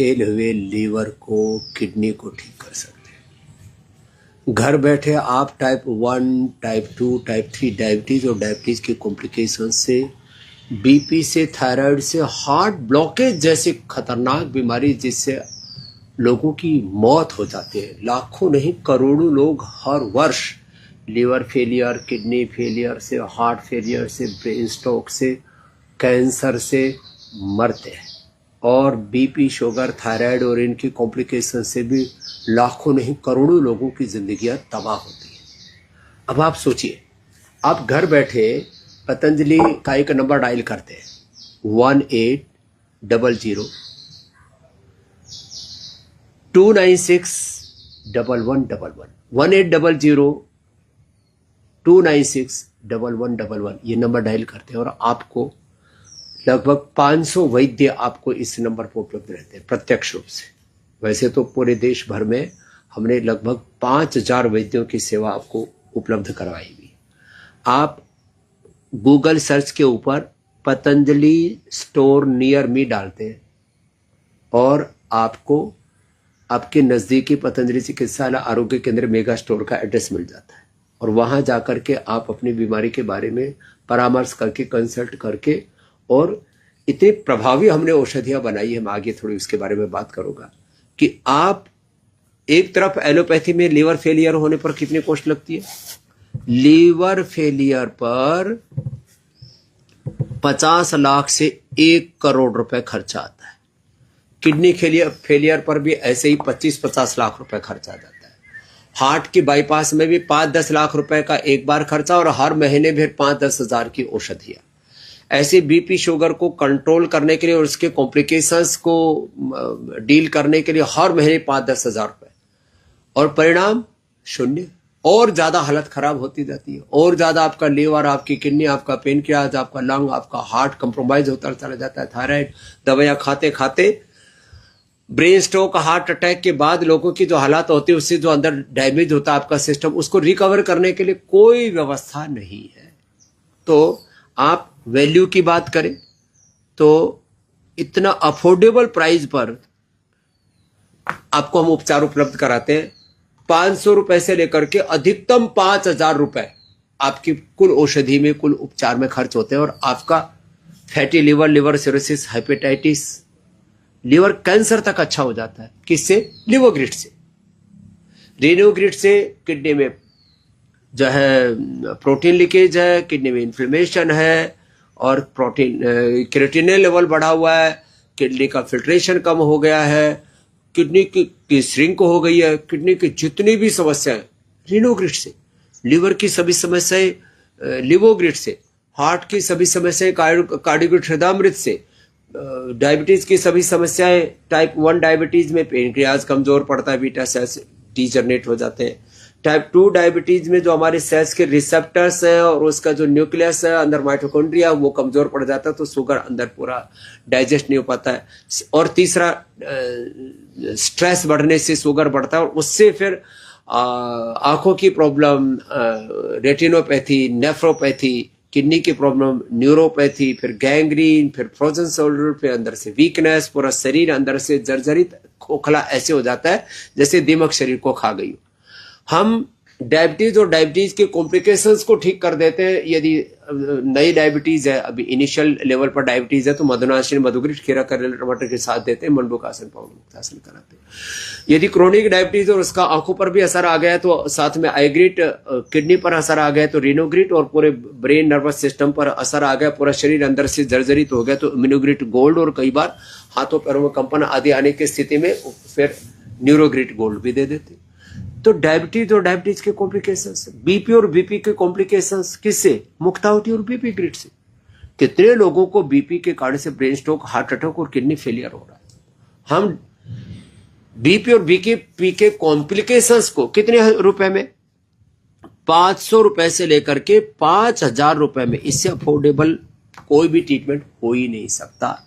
Fail हुए liver को, kidney को ठीक कर सकते हैं। घर बैठे आप टाइप 1, टाइप 2, टाइप 3 डायबिटीज और डायबिटीज की कॉम्प्लिकेशन से, बीपी से, थायराइड से, हार्ट ब्लॉकेज जैसी खतरनाक बीमारी जिससे लोगों की मौत हो जाती है, लाखों नहीं करोड़ों लोग हर वर्ष लीवर फेलियर, किडनी फेलियर से, हार्ट फेलियर से, ब्रेन स्ट्रोक से, कैंसर से मरते हैं। और बीपी, शुगर, थायराइड और इनकी कॉम्प्लिकेशन से भी लाखों नहीं करोड़ों लोगों की जिंदगियां तबाह होती हैं। अब आप सोचिए, आप घर बैठे पतंजलि का एक नंबर डायल करते हैं 1800 296 1111 1800 296 1111 ये नंबर डायल करते हैं और आपको लगभग 500 वैद्य आपको इस नंबर पर उपलब्ध रहते हैं प्रत्यक्ष रूप से। वैसे तो पूरे देश भर में हमने लगभग 5000 वैद्यों की सेवा आपको उपलब्ध करवाई हुई। आप गूगल सर्च के ऊपर पतंजलि स्टोर नियर मी डालते हैं और आपको आपके नज़दीकी पतंजलि चिकित्सालय आरोग्य केंद्र मेगा स्टोर का एड्रेस मिल जाता है और वहां जाकर के आप अपनी बीमारी के बारे में परामर्श करके, कंसल्ट करके, और इतनी प्रभावी हमने औषधियां बनाई है, मैं आगे थोड़ी उसके बारे में बात करूंगा, कि आप एक तरफ एलोपैथी में लीवर फेलियर होने पर कितनी कॉस्ट लगती है, लीवर फेलियर पर 50 लाख से 1 करोड़ रुपए खर्चा आता है। किडनी फेलियर पर भी ऐसे ही 25-50 लाख रुपए खर्चा आ जाता है। हार्ट की बाईपास में भी 5-10 लाख रुपए का एक बार खर्चा और हर महीने फिर 5-10 हजार की औषधियां। ऐसे बीपी, शुगर को कंट्रोल करने के लिए और उसके कॉम्प्लिकेशंस को डील करने के लिए हर महीने 5-10 हजार रुपए, और परिणाम शून्य। और ज्यादा हालत खराब होती जाती है, और ज्यादा आपका लीवर, आपकी किडनी, आपका पेनक्रियाज, आपका लंग, आपका हार्ट कंप्रोमाइज होता चला जाता है। थायराइड दवाइयां खाते खाते ब्रेन स्ट्रोक, हार्ट अटैक के बाद लोगों की जो हालात होती है, उससे जो अंदर डैमेज होता है आपका सिस्टम, उसको रिकवर करने के लिए कोई व्यवस्था नहीं है। तो आप वैल्यू की बात करें तो इतना अफोर्डेबल प्राइस पर आपको हम उपचार उपलब्ध कराते हैं। 500 रुपए से लेकर के अधिकतम 5000 रुपए आपकी कुल औषधि में, कुल उपचार में खर्च होते हैं और आपका fatty liver, liver cirrhosis, hepatitis, liver cancer तक अच्छा हो जाता है। किससे? लिवोग्रिड से। रिनोग्रिड से किडनी में जो है प्रोटीन लीकेज है, किडनी में इन्फ्लेमेशन है और प्रोटीन क्रिएटिनिन लेवल बढ़ा हुआ है, किडनी का फिल्ट्रेशन कम हो गया है, किडनी की श्रिंक हो गई है, किडनी की जितनी भी समस्याएं रिनोग्रिड से, लिवर की सभी समस्याएं लिवोग्रिड से, हार्ट की सभी समस्याएं कार्डियोग्रिड हृदयामृत से, डायबिटीज की सभी समस्याएं, टाइप 1 डायबिटीज में पेनक्रियाज कमजोर पड़ता है, बीटा सेल्स डीजनरेट हो जाते हैं। टाइप 2 डायबिटीज में जो हमारे सेल्स के रिसेप्टर्स हैं और उसका जो न्यूक्लियस है अंदर माइटोकॉन्ड्रिया, वो कमजोर पड़ जाता है, तो शुगर अंदर पूरा डाइजेस्ट नहीं हो पाता है। और तीसरा, स्ट्रेस बढ़ने से शुगर बढ़ता है और उससे फिर आंखों की प्रॉब्लम, रेटिनोपैथी, नेफ्रोपैथी, किडनी की प्रॉब्लम, न्यूरोपैथी, फिर गैंग्रीन, फिर फ्रोजन शोल्डर, फिर अंदर से वीकनेस, पूरा शरीर अंदर से जर्जरित, खोखला ऐसे हो जाता है जैसे दीमक शरीर को खा गई हो। हम डायबिटीज और डायबिटीज के कॉम्प्लिकेशंस को ठीक कर देते हैं। यदि नई डायबिटीज है, अभी इनिशियल लेवल पर डायबिटीज है, तो मधुनाशिनी, मधुग्रिड, खीरा, करेला, टमाटर के साथ देते हैं, मंडूकासन, पवनमुक्तासन कराते हैं। यदि क्रोनिक डायबिटीज और उसका आंखों पर भी असर आ गया है तो साथ में आईग्रिड, किडनी पर असर आ गया तो रिनोग्रिड, और पूरे ब्रेन नर्वस सिस्टम पर असर आ गया, पूरा शरीर अंदर से जर्जरित हो गया तो इम्यूनोग्रिड गोल्ड, और कई बार हाथों पैरों में कंपन आदि आने की स्थिति में फिर न्यूरोग्रिड गोल्ड भी दे देते। तो डायबिटीज और डायबिटीज के कॉम्प्लिकेशंस, बीपी और बीपी के कॉम्प्लिकेशंस किससे? मुक्तावती और बीपी ग्रिड से। कितने लोगों को बीपी के कारण से ब्रेन स्ट्रोक, हार्ट अटैक और किडनी फेलियर हो रहा है। हम बीपी और बीपी के कॉम्प्लिकेशंस को कितने रुपए में? 500 रुपए से लेकर के 5000 रुपए में, इससे अफोर्डेबल कोई भी ट्रीटमेंट हो ही नहीं सकता।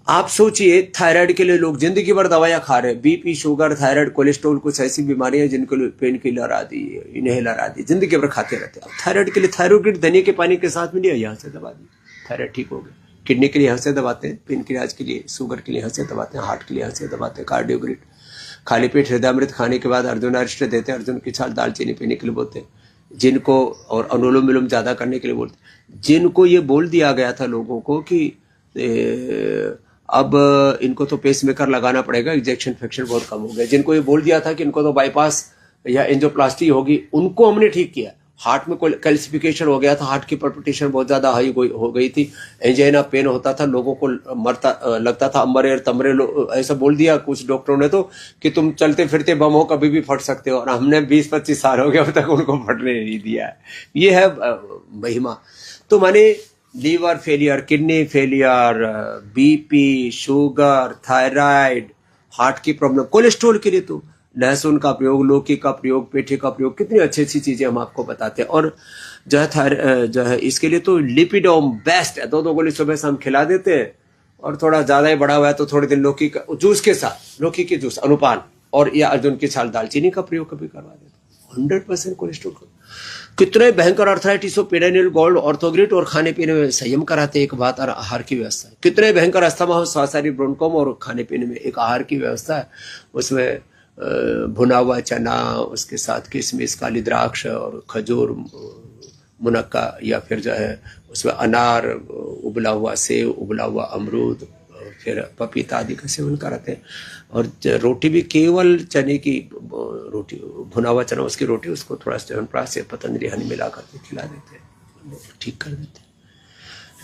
आप सोचिए, थायराइड के लिए लोग जिंदगी भर दवाइयां खा रहे हैं, बीपी, शुगर, थायराइड, कोलेस्ट्रॉल, कुछ ऐसी बीमारियां जिनको पेन किलर आदि, इनहेलर आदि जिंदगी भर खाते रहते हैं। थायराइड के लिए थायरोग्रिड धनिया के पानी के साथ में लिया, यहां से दबा दी, थायराइड ठीक हो गया। किडनी के लिए यहाँ से दबाते हैं, पेनक्रियाज के लिए, शुगर के लिए यहाँ से दबाते हैं, हार्ट के लिए यहाँ से दबाते हैं, कार्डियोग्रिड। खाली पेट हृदयामृत खाने के बाद अर्जुनारिष्ट देते हैं, अर्जुन की छाल दालचीनी पीने के लिए बोलते हैं जिनको, और अनुलोम विलोम ज्यादा करने के लिए बोलते हैं। जिनको ये बोल दिया गया था लोगों को कि अब इनको तो पेसमेकर लगाना पड़ेगा, इंजेक्शन फ्रैक्शन बहुत कम हो गया, जिनको ये बोल दिया था कि इनको तो बाईपास या एंजियोप्लास्टी होगी, उनको हमने ठीक किया। हार्ट में कोई कैल्सिफिकेशन हो गया था, हार्ट की पल्पिटेशन बहुत ज्यादा हाई हो गई थी, एंजाइना पेन होता था, लोगों को लगता था अमरे तमरे, ऐसा बोल दिया कुछ डॉक्टरों ने तो कि तुम चलते फिरते बम हो, कभी भी फट सकते हो, और हमने 20-25 साल हो गए अब तक उनको फटने नहीं दिया है। ये है महिमा। तो माने liver failure, kidney failure, BP, sugar, thyroid, heart की प्रॉब्लम, कोलेस्ट्रॉल के लिए तो लहसुन का प्रयोग, लौकी का प्रयोग, पेठे का प्रयोग, कितनी अच्छी अच्छी चीजें हम आपको बताते हैं। और जो है इसके लिए तो लिपिडोम बेस्ट है, 2 गोली सुबह शाम खिला देते हैं। और थोड़ा ज्यादा ही बड़ा हुआ है तो थोड़े दिन लौकी का जूस के साथ, लौकी के जूस अनुपान, और या अर्जुन की छाल दालचीनी का प्रयोग कभी करवा देते हैं। 100% कोलेस्ट्रॉल। कितने भयंकर अर्थराइटिस हो, पेडानिल, गोल्ड, ऑर्थोग्रिड और खाने पीने में संयम कराते एक बात, और आहार की व्यवस्था है। कितने भयंकर अस्थमा हो, श्वासारी ब्रोंकोम, और खाने पीने में एक आहार की व्यवस्था है, उसमें भुना हुआ चना, उसके साथ किशमिश, काली द्राक्ष और खजूर, मुनक्का, या फिर जो है उसमें अनार, उबला हुआ सेव, उबला हुआ अमरूद, फिर पपीता आदि का सेवन कराते हैं। और रोटी भी केवल चने की रोटी, भुना हुआ चना, उसकी रोटी, उसको थोड़ा च्यवनप्राश से पतंजलि हनी मिला करके खिला देते हैं, ठीक कर देते हैं।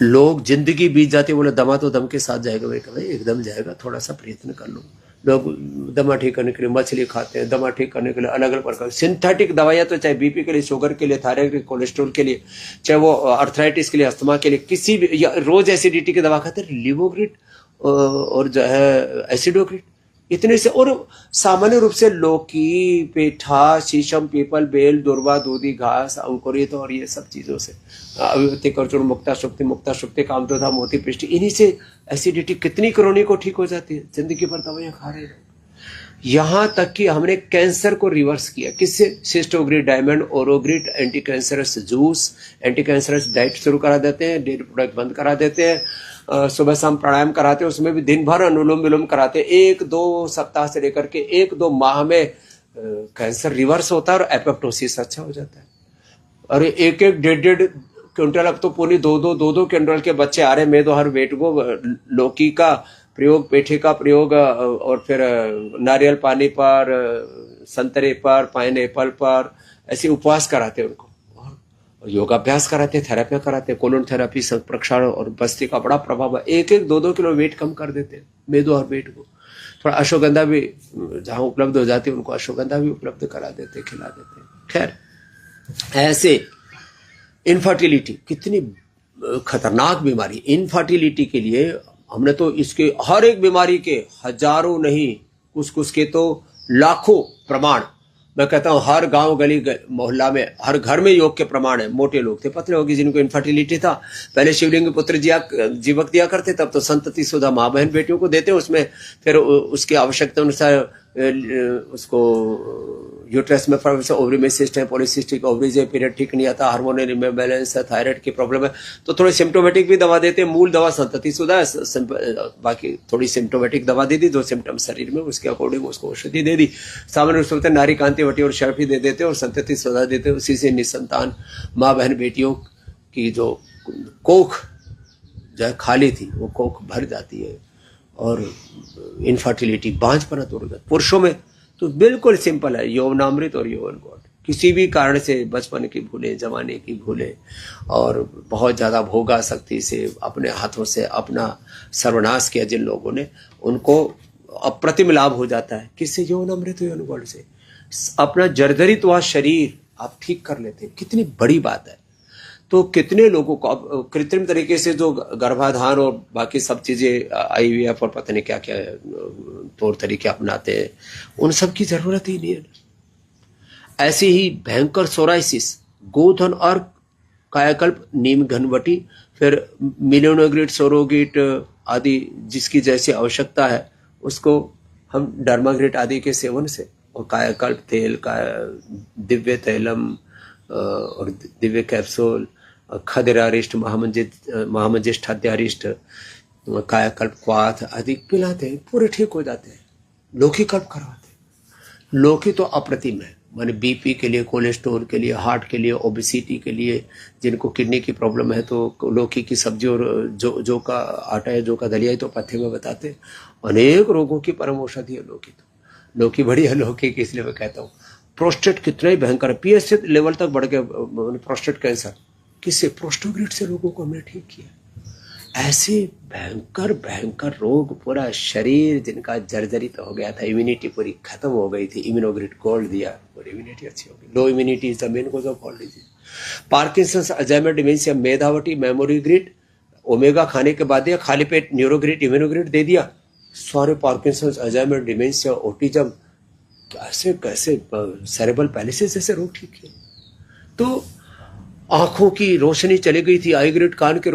लोग जिंदगी बीत जाती है, बोले दमा तो दम के साथ जाएगा, भाई एकदम जाएगा, थोड़ा सा प्रयत्न कर लो। लोग दमा ठीक करने के लिए मछली खाते हैं, दमा ठीक करने के लिए अलग अलग प्रकार सिंथेटिक दवाइयां, तो चाहे बीपी के लिए, शुगर के लिए, थायराइड के, कोलेस्ट्रॉल के लिए, चाहे वो अर्थराइटिस के लिए, अस्थमा के लिए, किसी भी, या रोज एसिडिटी की दवा खाते हैं, लिवोग्रिड और जो है एसिडोग्रिड, इतने से। और सामान्य रूप से लौकी, पेठा, शीशम, पीपल, बेल, दुर्वा, दूधी घास, अंकुरित और ये सब चीजों से, अभिवृत्ति, करचूर्ण, मुक्ता शुक्ति, कामधोधा, मोती, पृष्टि, इन्हीं से एसिडिटी कितनी क्रोनी को ठीक हो जाती है। जिंदगी भर दवाइयां खा रहे हैं। यहां तक कि हमने कैंसर को रिवर्स किया, किससे? सिस्टोग्रिड, डायमंड, ओरोग्रिड, anti cancerous juice, anti cancerous diet शुरू करा देते हैं, डेयरी प्रोडक्ट बंद करा देते हैं, सुबह शाम प्राणायाम कराते हैं, उसमें भी दिन भर अनुलोम विलोम कराते हैं। 1-2 सप्ताह से लेकर के 1-2 माह में कैंसर रिवर्स होता है और एपोप्टोसिस अच्छा हो जाता है। और 1-1, 1.5 क्विंटल, अब तो पूरी 2-2 क्विंटल के बच्चे आ रहे हैं मेदो हर वेट को। लौकी का प्रयोग, पेठे का प्रयोग, और फिर नारियल पानी पर, संतरे पर, पाइनएप्पल पर, ऐसे उपवास कराते हैं उनको, और योगाभ्यास कराते हैं, थेरेपियां कराते हैं, कोलोन थेरेपी, प्रक्षालन और बस्ती का बड़ा प्रभाव है। 1-1, 2-2 किलो वेट कम कर देते हैं मेदो हर वेट को। थोड़ा अश्वगंधा भी जहां उपलब्ध हो जाती है, उनको अश्वगंधा भी उपलब्ध करा देते, खिला देते हैं। खैर, ऐसे इनफर्टिलिटी कितनी खतरनाक बीमारी। इनफर्टिलिटी के लिए हमने तो इसके हर एक बीमारी के हजारों नहीं, कुछ के तो लाखों प्रमाण, मैं कहता हूं हर गांव गली मोहल्ला में, हर घर में योग के प्रमाण है। मोटे लोग थे, पतले होगी, जिनको इनफर्टिलिटी था, पहले शिवलिंग पुत्र जीवक दिया करते, तब तो संतति सुधा माँ बहन बेटियों को देते, उसमें फिर उसकी आवश्यकता अनुसार उसको यूट्रस में ओवरी में सिस्ट है, पॉलीसिस्टिक ओवरीज है, पीरियड ठीक नहीं आता, हार्मोनल इम्बैलेंस है, थायराइड की प्रॉब्लम है, तो थोड़ी सिम्टोमेटिक भी दवा देते हैं। मूल दवा संतति सुधा, बाकी थोड़ी सिम्टोमेटिक दवा दे दी, जो सिम्टम शरीर में उसके अकॉर्डिंग उसको औषधि दे दी। सामान्य रूप से नारी कांति वटी और शर्फी दे देते और संतति सुधा देते। उसी से निसंतान माँ बहन बेटियों की जो कोख जो है खाली थी, वो कोख भर जाती है और इनफर्टिलिटी, बांझपना दूर हो जाता। पुरुषों में तो बिल्कुल सिंपल है, यौवनामृत और यौवन गॉड। किसी भी कारण से बचपन की भूले, जमाने की भूले, और बहुत ज्यादा भोगासक्ति से अपने हाथों से अपना सर्वनाश किया जिन लोगों ने, उनको अप्रतिम लाभ हो जाता है। किससे? यौवनामृत, यौवन गॉड से। अपना जर्जरित हुआ शरीर आप ठीक कर लेते हैं, कितनी बड़ी बात है। तो कितने लोगों को अब कृत्रिम तरीके से जो गर्भाधान और बाकी सब चीजें, IVF और पता नहीं क्या क्या तौर तरीके अपनाते हैं, उन सब की जरूरत ही नहीं है। ऐसे ही भयंकर सोराइसिस, गोधन और कायाकल्प, नीम घनवटी, फिर मिलियोनोग्रिड, सोरोगिट आदि जिसकी जैसी आवश्यकता है, उसको हम डर्माग्रिड आदि के सेवन से, और कायाकल्प तेल का, दिव्य तैलम और दिव्य कैप्सूल, खदिरारिष्ट, महामंजिष्ठाध्यारिष्ट, कायाकल्प, क्वाथ आदि पिलाते हैं, पूरे ठीक हो जाते हैं। लौकी कल्प करवाते हैं। लौकी तो अप्रतिम है, माने बीपी के लिए, कोलेस्ट्रॉल के लिए, हार्ट के लिए, ओबेसिटी के लिए, जिनको किडनी की प्रॉब्लम है तो लौकी की सब्जी और जो का आटा है, जो का दलिया है तो पथ्य में बताते हैं। अनेक रोगों की परम औषधि है लौकी। तो लौकी बड़ी है लौकी की, इसलिए मैं कहता हूँ। प्रोस्टेट कितना ही भयंकर है, पीएच लेवल तक बढ़ गया प्रोस्टेट कैंसर, किससे? प्रोस्टोग्रिड से लोगों को हमने ठीक किया। ऐसे भयंकर भयंकर रोग, पूरा शरीर जिनका जर्जरित हो गया था, इम्यूनिटी पूरी खत्म हो गई थी, इम्यूनोग्रिड गोल्ड दिया और इम्यूनिटी अच्छी हो गई। लो immunity is the main cause of all disease. Parkinson's, Alzheimer, dementia, मेधावटी, memory grid, omega खाने के बाद दिया, खाली पेट न्यूरोग्रिड, इम्यूनोग्रिड दे दिया, सारे पार्किंसंस, अल्जाइमर, डिमेंशिया, ऑटिज्म, कैसे कैसे सेरेब्रल पैलिसिस जैसे रोग ठीक किए। तो आंखों की रोशनी चली गई थी, आई ग्रिड, कान के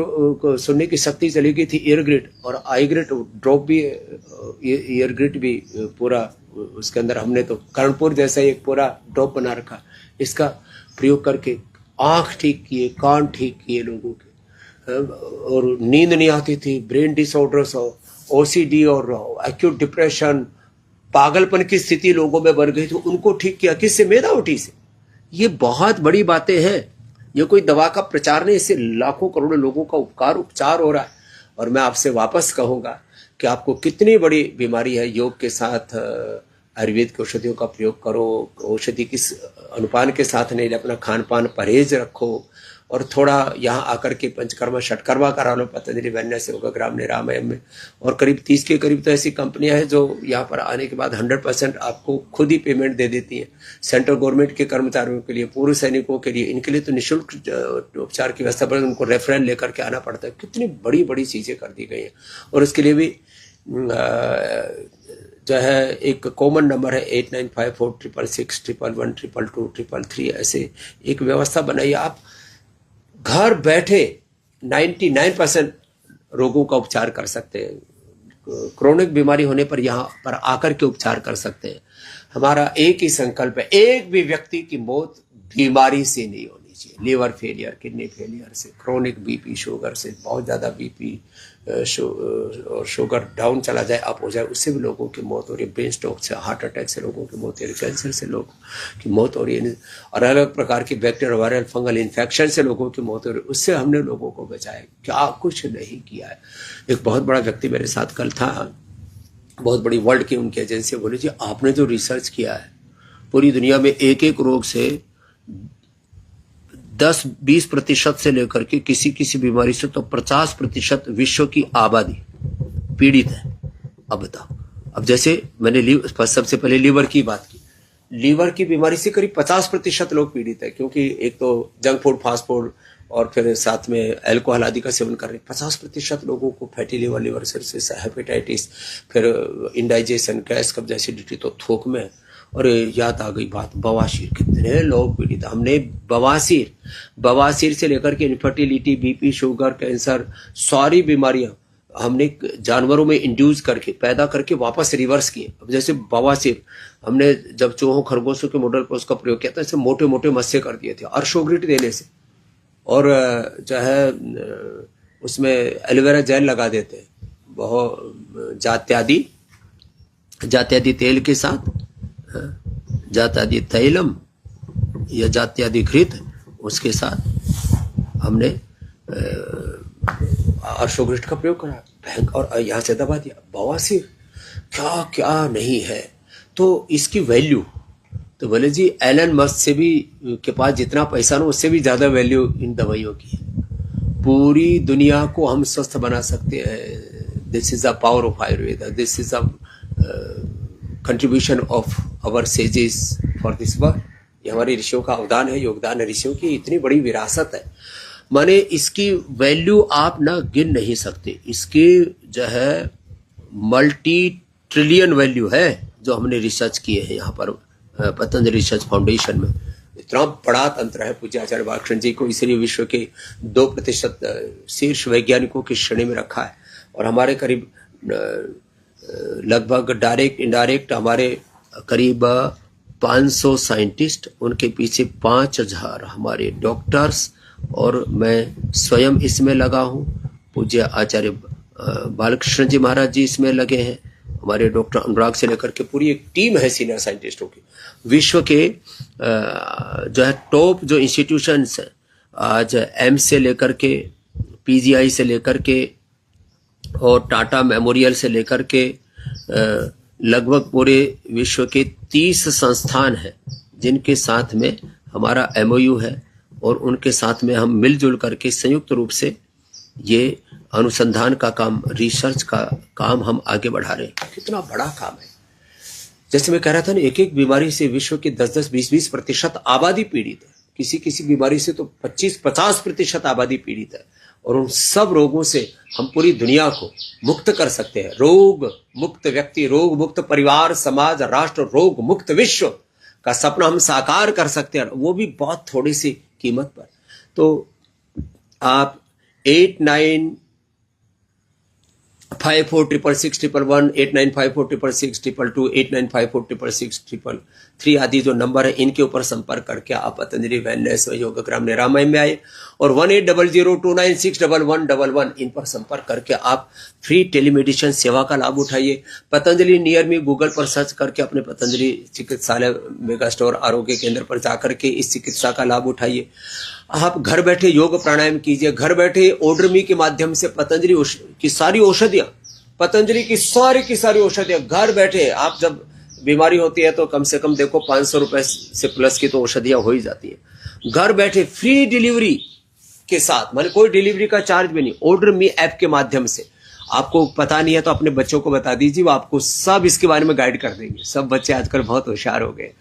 सुनने की शक्ति चली गई थी, ईयर ग्रिड, और आई ग्रिड ड्रॉप भी, ईयर ग्रिड भी पूरा उसके अंदर हमने तो कर्णपुर जैसा एक पूरा ड्रॉप बना रखा। इसका प्रयोग करके आंख ठीक किए, कान ठीक किए लोगों के, और नींद नहीं आती थी, ब्रेन डिसऑर्डर्स, ओसीडी और एक्यूट डिप्रेशन, पागलपन की स्थिति लोगों में बन गई, तो उनको ठीक किया। किससे? मेधावटी से। ये बहुत बड़ी बातें हैं, ये कोई दवा का प्रचार नहीं, इससे लाखों करोड़ों लोगों का उपचार हो रहा है। और मैं आपसे वापस कहूंगा कि आपको कितनी बड़ी बीमारी है, योग के साथ आयुर्वेद की औषधियों का प्रयोग करो, औषधि किस अनुपान के साथ नहीं, अपना खान पान परहेज रखो, और थोड़ा यहाँ आकर के पंचकर्मा षटकर्मा करा लो पतंजलि वैन्यास योगग्राम निरामयम में। और करीब 30 के करीब तो ऐसी कंपनियां हैं जो यहाँ पर आने के बाद 100% आपको खुद ही पेमेंट दे देती हैं। सेंट्रल गवर्नमेंट के कर्मचारियों के लिए, पूर्व सैनिकों के लिए, इनके लिए तो निःशुल्क उपचार की व्यवस्था, पर उनको रेफरल लेकर के आना पड़ता है। कितनी बड़ी बड़ी चीजें कर दी गई हैं। और इसके लिए भी जो है एक कॉमन नंबर है 89546611112233, ऐसे एक व्यवस्था बनाइए। आप घर बैठे 99% रोगों का उपचार कर सकते हैं। क्रोनिक बीमारी होने पर यहाँ पर आकर के उपचार कर सकते हैं। हमारा एक ही संकल्प है, एक भी व्यक्ति की मौत बीमारी से नहीं होनी चाहिए। लिवर फेलियर, किडनी फेलियर से, क्रोनिक बीपी, शुगर से, बहुत ज्यादा बीपी और शुगर डाउन चला जाए, अप हो जाए, उससे भी लोगों की मौत हो रही है। ब्रेन स्ट्रोक से, हार्ट अटैक से लोगों की मौत हो रही है, कैंसर से लोगों की मौत हो रही है, और अलग प्रकार की बैक्टीरियल, वायरल, फंगल इन्फेक्शन से लोगों की मौत हो रही है। उससे हमने लोगों को बचाया, क्या कुछ नहीं किया है। एक बहुत बड़ा व्यक्ति मेरे साथ कल था, बहुत बड़ी वर्ल्ड की उनकी एजेंसी, बोली जी आपने जो रिसर्च किया है, पूरी दुनिया में एक एक रोग से 10-20% से लेकर के किसी बीमारी से तो 50% विश्व की आबादी पीड़ित है। अब बताओ, अब जैसे मैंने सबसे पहले लीवर की बात की, लीवर की बीमारी से करीब 50% लोग पीड़ित है, क्योंकि एक तो जंक फूड, फास्ट फूड, और फिर साथ में अल्कोहल आदि का सेवन कर रहे हैं। 50% लोगों को fatty liver, liver service, hepatitis, फिर इंडाइजेशन, गैस, कब्ज, एसिडिटी तो थोक में। और याद आ गई बात, बवासीर, कितने लोग पीड़ित। हमने बवासीर से लेकर के इनफर्टिलिटी, बीपी, शुगर, कैंसर, सारी बीमारियां हमने जानवरों में इंड्यूस करके, पैदा करके वापस रिवर्स किए। अब जैसे बवासीर, हमने जब चूहों खरगोशों के मॉडल पर उसका प्रयोग किया था, ऐसे मोटे मोटे मस्से कर दिए थे अर्शोग्रिड देने से, और जो है उसमें एलोवेरा जेल लगा देते हैं, बहुत जात्यादि तेल के साथ, जात्यादि तैलम या जात्यादि घृत, उसके साथ हमने अर्शोग्रिड का प्रयोग करा, भयंकर, और यहाँ से दबा दिया। बवासीर क्या क्या नहीं है। तो इसकी वैल्यू, तो बोले जी एलन मस्क से भी के पास जितना पैसा ना, उससे भी ज्यादा वैल्यू इन दवाइयों की है। पूरी दुनिया को हम स्वस्थ बना सकते हैं। This is the power of Ayurveda, this is the contribution of our sages for this world. ये हमारे ऋषियों का अवदान है, योगदान है। ऋषियों की इतनी बड़ी विरासत है, माने इसकी वैल्यू आप ना गिन नहीं सकते। इसकी जो है मल्टी ट्रिलियन वैल्यू है, जो हमने रिसर्च किए हैं यहाँ पर पतंजलि रिसर्च फाउंडेशन में। इतना बड़ा तंत्र है पूज्य आचार्य बालकृष्ण जी को, इसलिए विश्व के 2% शीर्ष वैज्ञानिकों की श्रेणी में रखा है। और हमारे करीब लगभग डायरेक्ट इनडायरेक्ट हमारे करीब 500 साइंटिस्ट, उनके पीछे 5000 हमारे डॉक्टर्स और मैं स्वयं इसमें लगा हूँ। पूज्य आचार्य बालकृष्ण जी महाराज जी इसमें लगे हैं, हमारे डॉक्टर अनुराग से लेकर के पूरी एक टीम है सीनियर साइंटिस्टों की। विश्व के जो है टॉप जो इंस्टीट्यूशंस हैं, आज एम्स से लेकर के, पीजीआई से लेकर के और टाटा मेमोरियल से लेकर के लगभग पूरे विश्व के 30 संस्थान हैं जिनके साथ में हमारा एमओयू है, और उनके साथ में हम मिलजुल करके संयुक्त रूप से ये अनुसंधान का काम, रिसर्च का काम हम आगे बढ़ा रहे हैं। कितना बड़ा काम है। जैसे मैं कह रहा था ना, एक एक बीमारी से विश्व की 10-10, 20-20 प्रतिशत आबादी पीड़ित है। किसी किसी बीमारी से तो 25-50 प्रतिशत आबादी पीड़ित है, और उन सब रोगों से हम पूरी दुनिया को मुक्त कर सकते हैं। रोग मुक्त व्यक्ति, रोग मुक्त परिवार, समाज, राष्ट्र, रोग मुक्त विश्व का सपना हम साकार कर सकते हैं, वो भी बहुत थोड़ी सी कीमत पर। तो आप 89546611, 89546622, 89546633 आदि जो नंबर है, इनके ऊपर संपर्क करके आप पतंजलि वेलनेस व योगग्राम निरामय में आए, और 1800296111 इन पर संपर्क करके आप फ्री टेलीमेडिसिन सेवा का लाभ उठाइए। पतंजलि नियर मी गूगल पर सर्च करके अपने पतंजलि चिकित्सालय मेगा स्टोर आरोग्य केंद्र पर जाकर के इस चिकित्सा का लाभ उठाइए। आप घर बैठे योग प्राणायाम कीजिए, घर बैठे ऑर्डर मी के माध्यम से पतंजलि की सारी औषधियां, पतंजलि की सारी औषधियां घर बैठे। आप जब बीमारी होती है तो कम से कम देखो 500 रुपए से प्लस की तो औषधियां हो ही जाती है। घर बैठे फ्री डिलीवरी के साथ, माने कोई डिलीवरी का चार्ज भी नहीं, ऑर्डर मी ऐप के माध्यम से। आपको पता नहीं है तो अपने बच्चों को बता दीजिए, वो आपको सब इसके बारे में गाइड कर देंगे। सब बच्चे आजकल बहुत होशियार हो गए।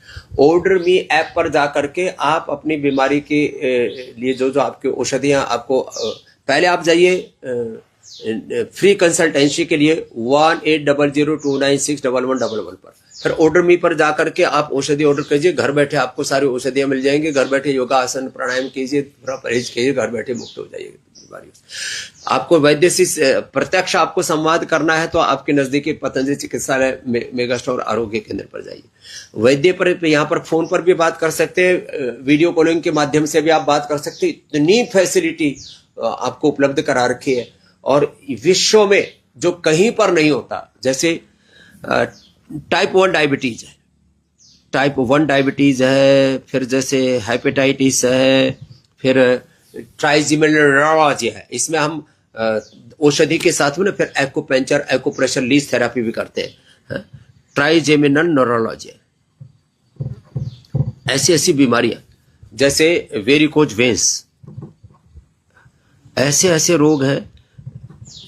ऑर्डर मी ऐप पर जाकर के आप अपनी बीमारी के लिए जो जो आपकी औषधियां, आपको पहले आप जाइए फ्री कंसल्टेंसी के लिए 180029611111 पर, फिर ऑर्डर मी पर जाकर के आप औषधि ऑर्डर कीजिए। घर बैठे आपको सारी औषधियां मिल जाएंगी। घर बैठे योगासन प्राणायाम कीजिए, पूरा परहेज कीजिए, घर बैठे मुक्त हो जाइए बीमारी से। आपको वैद्य से प्रत्यक्ष आपको संवाद करना है तो आपके नजदीकी पतंजलि चिकित्सालय मेगा स्टोर आरोग्य केंद्र पर जाइए। वैद्य पर यहाँ पर फोन पर भी बात कर सकते हैं, वीडियो कॉलिंग के माध्यम से भी आप बात कर सकते हैं। इतनी फैसिलिटी आपको उपलब्ध करा रखी है, और विश्व में जो कहीं पर नहीं होता। जैसे टाइप 1 डायबिटीज है, टाइप 1 डायबिटीज है, फिर जैसे हेपेटाइटिस है, फिर ट्राइजेमिनोलॉजी है। इसमें हम औषधि के साथ में ना फिर एक्यूपंक्चर, एक्यूप्रेशर, लीज थेरापी भी करते हैं। ट्राइजेमिनल न्यूरोलॉजी, ऐसी ऐसी बीमारियां जैसे वेरिकोज वेंस, ऐसे ऐसे रोग हैं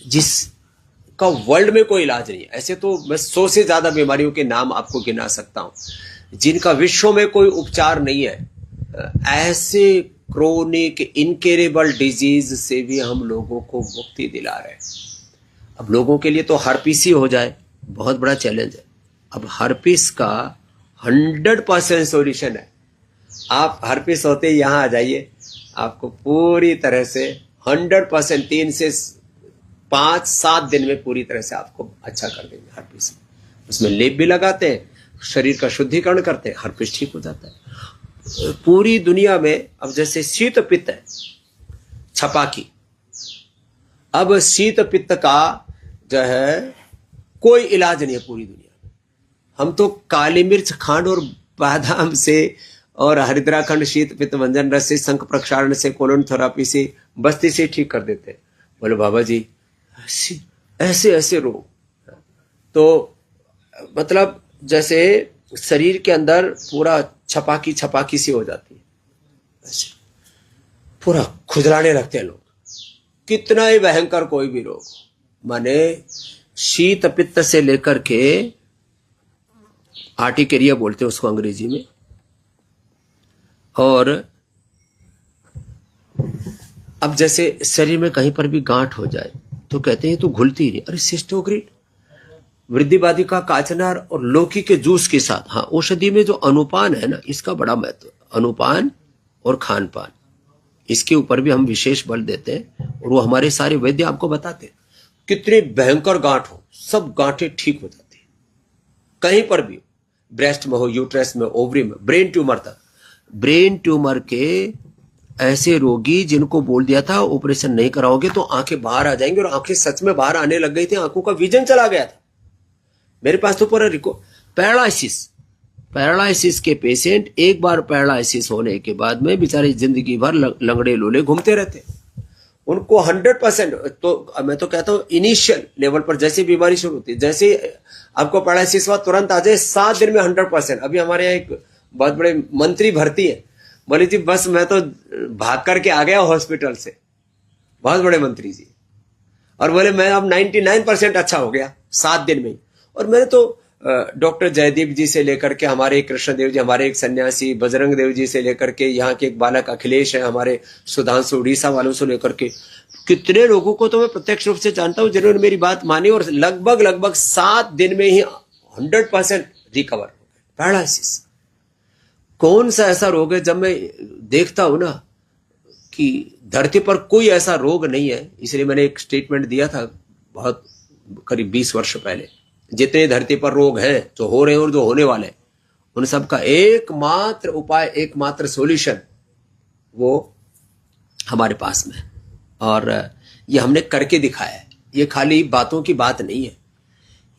जिसका वर्ल्ड में कोई इलाज नहीं है। ऐसे तो मैं 100 से ज्यादा बीमारियों के नाम आपको गिना सकता हूं जिनका विश्व में कोई उपचार नहीं है। ऐसे क्रोनिक इनकेरेबल डिजीज से भी हम लोगों को मुक्ति दिला रहे हैं। अब लोगों के लिए तो हर्पीस ही हो जाए, बहुत बड़ा चैलेंज है। अब हर्पीस का 100% सॉल्यूशन है। आप हर्पीस होते ही यहां आ जाइए, आपको पूरी तरह से 100% 3 से 5-7 दिन में पूरी तरह से आपको अच्छा कर देंगे हर्पीस। उसमें लेप भी लगाते हैं, शरीर का शुद्धिकरण करते हैं, हर्पीस ठीक हो जाता है। पूरी दुनिया में अब जैसे शीत पित्त है, छपाकी, अब शीत पित्त का जो है कोई इलाज नहीं है पूरी दुनिया में। हम तो काली मिर्च, खांड और बादाम से और हरिद्राखंड, शीत पित्त व्यंजन रस से, शंख प्रक्षालन से, कोलोन थेरापी से, बस्ती से ठीक कर देते हैं। बोले बाबा जी ऐसे ऐसे रोग, तो मतलब जैसे शरीर के अंदर पूरा छपाकी सी हो जाती है, ऐसे पूरा खुजलाने लगते हैं लोग। कितना ही भयंकर कोई भी रोग, माने शीत पित्त से लेकर के आर्टिकेरिया बोलते हैं उसको अंग्रेजी में, और अब जैसे शरीर में कहीं पर भी गांठ हो जाए तो कहते हैं तो घुलती नहीं। अरे सिस्टोग्रिड, वृद्धिवादिका, काचनार और लौकी के जूस के साथ, हाँ औषधि में जो अनुपान है ना, इसका बड़ा महत्व, अनुपान और खान पान, इसके ऊपर भी हम विशेष बल देते हैं, और वो हमारे सारे वैद्य आपको बताते हैं। कितने भयंकर गांठ हो, सब गांठें ठीक हो जाती है, कहीं पर भी, ब्रेस्ट में हो, यूट्रस में, ओवरी में, ब्रेन ट्यूमर तक। ब्रेन ट्यूमर के ऐसे रोगी जिनको बोल दिया था ऑपरेशन नहीं कराओगे तो आंखें बाहर आ जाएंगी, और आंखें सच में बाहर आने लग गई थी, आंखों का विजन चला गया था। मेरे पास तो पूरा पैरालाइसिस के पेशेंट एक बार पैरालाइसिस होने के बाद में बेचारे जिंदगी भर लंगड़े लोले घूमते रहते। उनको 100%, तो मैं तो कहता हूं इनिशियल लेवल पर जैसे बीमारी शुरू होती है, जैसे आपको पैरालाइसिस हुआ तुरंत आ जाए 7 दिन में 100%। अभी हमारे यहाँ एक बहुत बड़े मंत्री भर्ती है, बोले जी बस मैं तो भाग करके आ गया हॉस्पिटल से, बहुत बड़े मंत्री जी, और बोले मैं अब 99% अच्छा हो गया 7 दिन में ही। और मैंने तो डॉक्टर जयदीप जी से लेकर के हमारे कृष्णदेव जी, हमारे एक सन्यासी बजरंग देव जी से लेकर के यहाँ के एक बालक अखिलेश है, हमारे सुधांशु उड़ीसा वालों से लेकर के कितने लोगों को तो मैं प्रत्यक्ष रूप से जानता हूं जिन्होंने मेरी बात मानी और लगभग 7 दिन में ही 100% रिकवर हो गए। पैरालाइसिस कौन सा ऐसा रोग है, जब मैं देखता हूं ना कि धरती पर कोई ऐसा रोग नहीं है, इसलिए मैंने एक स्टेटमेंट दिया था बहुत करीब 20 वर्ष पहले, जितने धरती पर रोग हैं जो हो रहे हैं और जो होने वाले हैं, उन सब का एकमात्र उपाय, एकमात्र सॉल्यूशन वो हमारे पास में है, और ये हमने करके दिखाया है। ये खाली बातों की बात नहीं है,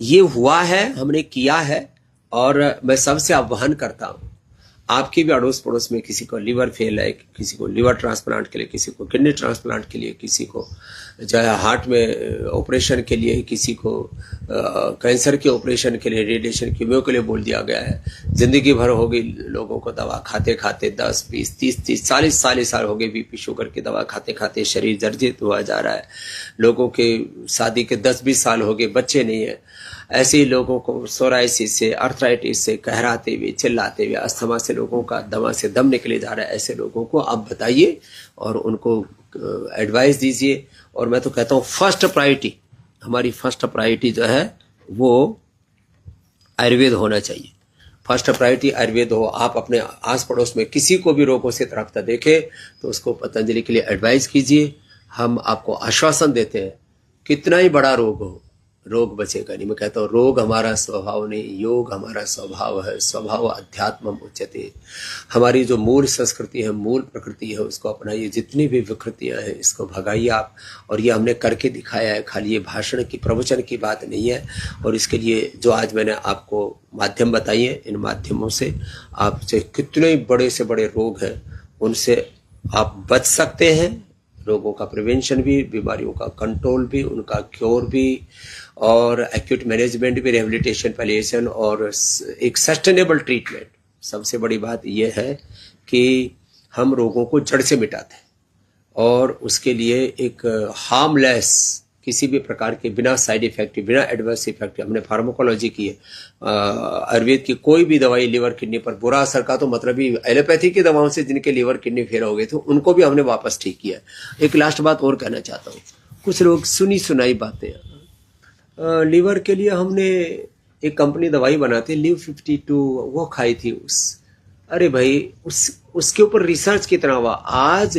ये हुआ है, हमने किया है। और मैं सबसे आह्वान करता हूं, आपके भी अड़ोस पड़ोस में किसी को लीवर फेल है, किसी को लीवर ट्रांसप्लांट के लिए, किसी को किडनी ट्रांसप्लांट के लिए, किसी को जो है हार्ट में ऑपरेशन के लिए, किसी को कैंसर के ऑपरेशन के लिए, रेडिएशन कीमो के लिए बोल दिया गया है। जिंदगी भर हो गई लोगों को दवा खाते खाते, 10, 20, 30, 40 साल हो गए बीपी शुगर की दवा खाते खाते, शरीर जर्जरित हुआ जा रहा है। लोगों के शादी के 10-20 साल हो गए, बच्चे नहीं है। ऐसे ही लोगों को सोराइसिस से, अर्थराइटिस से कहराते हुए, चिल्लाते हुए, अस्थमा से लोगों का दमा से दम निकले जा रहा है। ऐसे लोगों को आप बताइए और उनको एडवाइस दीजिए। और मैं तो कहता हूँ फर्स्ट प्रायोरिटी, हमारी फर्स्ट प्रायोरिटी जो है वो आयुर्वेद होना चाहिए। फर्स्ट प्रायोरिटी आयुर्वेद हो। आप अपने आस पड़ोस में किसी को भी रोगों से त्रस्त देखें तो उसको पतंजलि के लिए एडवाइस कीजिए। हम आपको आश्वासन देते हैं, कितना ही बड़ा रोग हो, रोग बचेगा नहीं। मैं कहता हूँ रोग हमारा स्वभाव नहीं, योग हमारा स्वभाव है। स्वभाव अध्यात्मम उच्यते। हमारी जो मूल संस्कृति है, मूल प्रकृति है, उसको अपनाइए। जितनी भी विकृतियां हैं इसको भगाइए आप। और ये हमने करके दिखाया है, खाली ये भाषण की, प्रवचन की बात नहीं है। और इसके लिए जो आज मैंने आपको माध्यम बताइए, इन माध्यमों से आपसे कितने बड़े से बड़े रोग हैं उनसे आप बच सकते हैं। रोगों का प्रिवेंशन भी, बीमारियों का कंट्रोल भी, उनका क्योर भी, और एक्यूट मैनेजमेंट भी, रिहेबिलिटेशन, पैलिएशन और एक सस्टेनेबल ट्रीटमेंट। सबसे बड़ी बात यह है कि हम रोगों को जड़ से मिटाते हैं और उसके लिए एक हार्मलेस, किसी भी प्रकार के बिना साइड इफेक्ट, बिना एडवर्स इफेक्ट, हमने फार्माकोलॉजी की है। आयुर्वेद की कोई भी दवाई लीवर किडनी पर बुरा असर का, तो मतलब ही एलोपैथी की दवाओं से जिनके लीवर किडनी फेल हो गए थे उनको भी हमने वापस ठीक किया। एक लास्ट बात और कहना चाहता हूँ, कुछ लोग सुनी सुनाई बातें, लीवर के लिए हमने एक कंपनी दवाई बनाती लिव 52, वो खाई थी। अरे भाई उसके ऊपर रिसर्च कितना हुआ। आज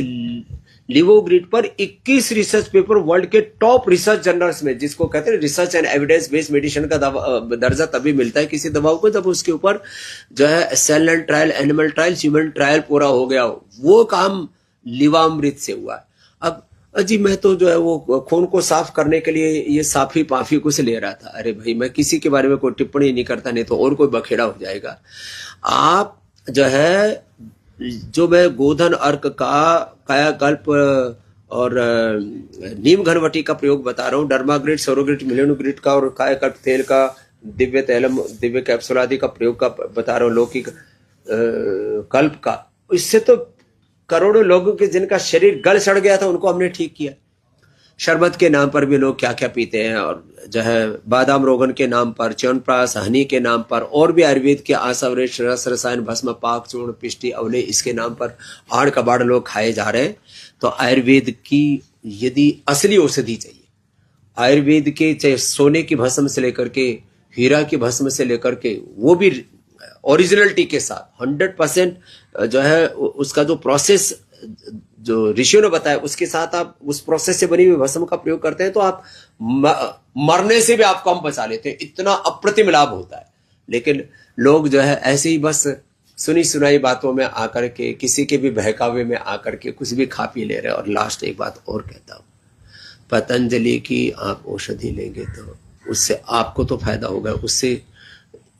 लिवोग्रिड पर 21 रिसर्च पेपर वर्ल्ड के टॉप रिसर्च जर्नल्स में, जिसको कहते हैं research and evidence based medicine का दर्जा तभी मिलता है किसी दवाओं को जब उसके ऊपर जो है cell line trial, animal trial, human trial पूरा हो गया हो। वो काम लिवामृत से हुआ। अब अजी मैं तो जो है वो खून को साफ करने के लिए ये साफी पाफी कुछ ले रहा था। अरे भाई मैं किसी के बारे में कोई टिप्पणी नहीं करता, नहीं तो और कोई बखेड़ा हो जाएगा। आप जो है, जो मैं गोधन अर्क का कायाकल्प और नीम घनवटी का प्रयोग बता रहा हूँ, डर्माग्रिड, सौरोग्रिड, मिलेनुग्रिड का और कायाकल्प तेल का, दिव्य तैलम, दिव्य कैप्सूल आदि का प्रयोग का बता रहा हूँ, लौकिक कल्प का। इससे तो करोड़ों लोगों के जिनका शरीर गल सड़ गया था उनको हमने ठीक किया। शरबत के नाम पर भी लोग क्या क्या पीते हैं, और जो है बादाम रोगन के नाम पर, च्यवनप्राश, हनी के नाम पर, और भी आयुर्वेद के आसावरेश, रस, रसायन, भस्म, पाक, चूर्ण, पिष्टी, अवले, इसके नाम पर आड़ कबाड़ लोग खाए जा रहे हैं। तो आयुर्वेद की यदि असली औषधि चाहिए, आयुर्वेद के चाहे सोने की भस्म से लेकर के हीरा की भस्म से लेकर के, वो भी ओरिजिनलिटी के साथ 100% जो है उसका जो प्रोसेस जो ऋषियों ने बताया उसके साथ आप उस प्रोसेस से बनी हुई भस्म का प्रयोग करते हैं तो आप मरने से भी आप कम बचा लेते हैं। इतना अप्रतिम लाभ होता है। लेकिन लोग जो है ऐसे ही बस सुनी सुनाई बातों में आकर के, किसी के भी बहकावे में आकर के कुछ भी खा पी ले रहे। और लास्ट एक बात और कहता हूं, पतंजलि की आप औषधि लेंगे तो उससे आपको तो फायदा होगा, उससे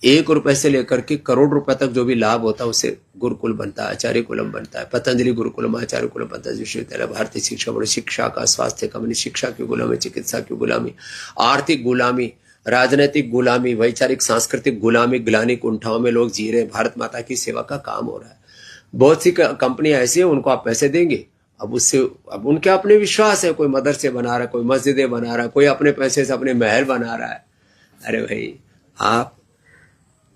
1 रुपए से लेकर के करोड़ रुपए तक जो भी लाभ होता है उससे गुरुकुल बनता है, आचार्य कुलम बनता है, पतंजलि गुरुकुलम, आचार्य कुलम, पतंजलि विश्वविद्यालय, भारतीय शिक्षा बोर्ड, शिक्षा का, स्वास्थ्य का, शिक्षा की गुलामी, चिकित्सा की गुलामी, आर्थिक गुलामी, राजनीतिक गुलामी, वैचारिक सांस्कृतिक गुलामी, ग्लानि कुंठाओं में लोग जी रहे हैं। भारत माता की सेवा का काम हो रहा है। बहुत सी कंपनियां ऐसी हैं, उनको आप पैसे देंगे, अब उनके अपने विश्वास है, कोई मदरसे बना रहा है, कोई मस्जिदें बना रहा है, कोई अपने पैसे से अपने महल बना रहा है। अरे भाई, आप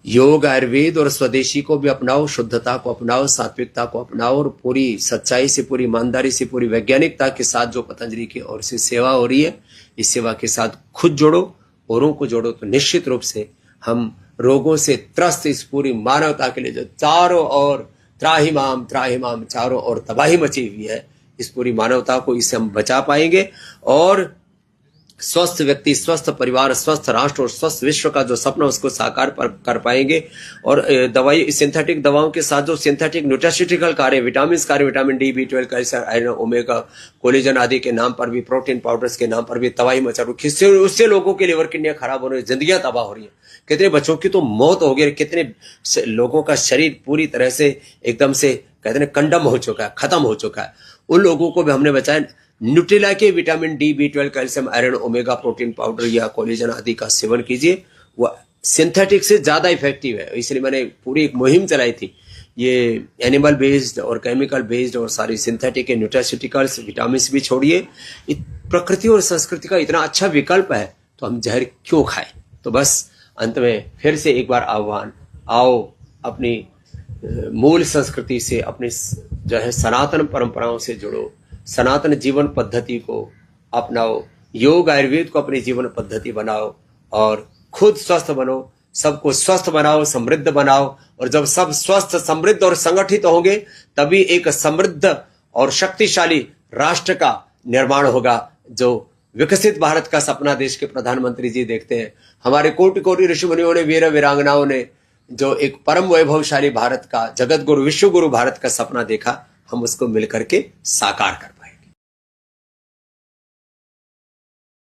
योग, आयुर्वेद और स्वदेशी को भी अपनाओ, शुद्धता को अपनाओ, सात्विकता को अपनाओ और पूरी सच्चाई से, पूरी ईमानदारी से, पूरी वैज्ञानिकता के साथ जो पतंजलि की ओर से सेवा हो रही है, इस सेवा के साथ खुद जोड़ो, औरों को जोड़ो, तो निश्चित रूप से हम रोगों से त्रस्त इस पूरी मानवता के लिए जो चारों ओर त्राहिमाम त्राहिमाम चारों ओर तबाही मची हुई है, इस पूरी मानवता को इससे हम बचा पाएंगे और स्वस्थ व्यक्ति, स्वस्थ परिवार, स्वस्थ राष्ट्र और स्वस्थ विश्व का जो सपना उसको साकार कर पाएंगे। और दवाई, सिंथेटिक दवाओं के साथ जो सिंथेटिक न्यूट्रास्यूटिकल कार्य, विटामिन कार्य, vitamin D, B12, calcium, iron, omega, collagen आदि के नाम पर भी, प्रोटीन पाउडर्स के नाम पर भी तबाही मचा रही है। उससे लोगों की लिवर किडनियां खराब हो रही है, जिंदगियां तबाह हो रही है, कितने बच्चों की तो मौत हो गई, कितने लोगों का शरीर पूरी तरह से एकदम से कहते हैं कंडम हो चुका है, खत्म हो चुका है। उन लोगों को भी हमने बचाया। न्यूट्रेला के vitamin D, B12, calcium, iron, omega protein powder या कोलेजन आदि का सेवन कीजिए, वो सिंथेटिक से ज्यादा इफेक्टिव है। इसलिए मैंने पूरी एक मुहिम चलाई थी, ये एनिमल बेस्ड और केमिकल बेस्ड और सारी सिंथेटिक के न्यूट्रास्यूटिकल्स, विटामिन भी छोड़िए। प्रकृति और संस्कृति का इतना अच्छा विकल्प है तो हम जहर क्यों खाएं। तो बस अंत में फिर से एक बार आह्वान, आओ अपनी मूल संस्कृति से, अपनी जो है सनातन परंपराओं से जुड़ो, सनातन जीवन पद्धति को अपनाओ, योग आयुर्वेद को अपनी जीवन पद्धति बनाओ और खुद स्वस्थ बनो, सबको स्वस्थ बनाओ, समृद्ध बनाओ। और जब सब स्वस्थ, समृद्ध और संगठित होंगे तभी एक समृद्ध और शक्तिशाली राष्ट्र का निर्माण होगा, जो विकसित भारत का सपना देश के प्रधानमंत्री जी देखते हैं। हमारे कोटि कोटि ऋषि मुनियों ने, वीर वीरांगनाओं ने जो एक परम वैभवशाली भारत का, जगत गुरु, विश्व गुरु भारत का सपना देखा, हम उसको मिलकर के साकार कर